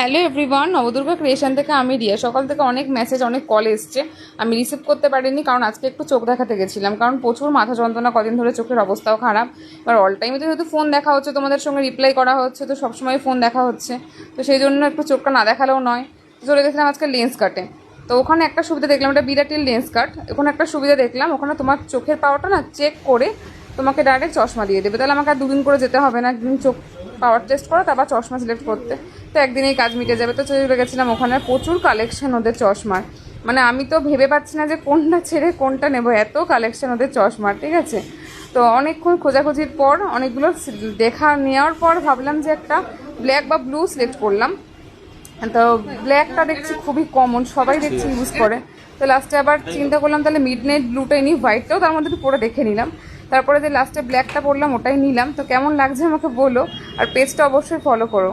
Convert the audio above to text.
Hello everyone, Nabadurga creation থেকে আমি রিয়া। সকাল থেকে অনেক মেসেজ, অনেক কল এসছে, আমি রিসিভ করতে পারিনি কারণ আজকে একটু চোখ দেখাতে গেছিলাম, কারণ প্রচুর মাথা যন্ত্রণা, কদিন ধরে চোখের অবস্থাও খারাপ। এবার অল টাইমে তো যেহেতু ফোন দেখা হচ্ছে, তোমাদের সঙ্গে রিপ্লাই করা হচ্ছে, তো সবসময় ফোন দেখা হচ্ছে, তো সেই জন্য একটু চোখটা না দেখালেও নয়। তো চলে গেছিলাম আজকে লেন্স কাটে। তো ওখানে একটা সুবিধা দেখলাম, এটা বিরাটির লেন্স কাট। ওখানে একটা সুবিধা দেখলাম, ওখানে তোমার চোখের পাওয়ারটা না চেক করে তোমাকে ডাইরেক্ট চশমা দিয়ে দেবে। তাহলে আমাকে আর দুদিন করে যেতে হবে না, একদিন চোখ পাওয়ার টেস্ট করা, তারপর চশমা সিলেক্ট করতে, তো একদিনেই কাজ মিটে যাবে। তো চলে গেছিলাম ওখানে, প্রচুর কালেকশন ওদের চশমার, মানে আমি তো ভেবে পাচ্ছি না যে কোনটা ছেড়ে কোনটা নেবো, এত কালেকশন ওদের চশমার। ঠিক আছে, তো অনেকক্ষণ খোঁজাখুঁজির পর, অনেকগুলো দেখা নেওয়ার পর ভাবলাম যে একটা ব্ল্যাক বা ব্লু সিলেক্ট করলাম। তো ব্ল্যাকটা দেখছি খুবই কমন, সবাই দেখছি ইউজ করে। তো লাস্টে আবার চিন্তা করলাম তাহলে মিড নাইট ব্লুটাই নিই, হোয়াইটটাও তার মধ্যে পরে দেখে নিলাম। তারপরে যে লাস্টে ব্ল্যাকটা পরলাম, ওটাই নিলাম। তো কেমন লাগছে আমাকে বলো, আর পেজটা অবশ্যই ফলো করো।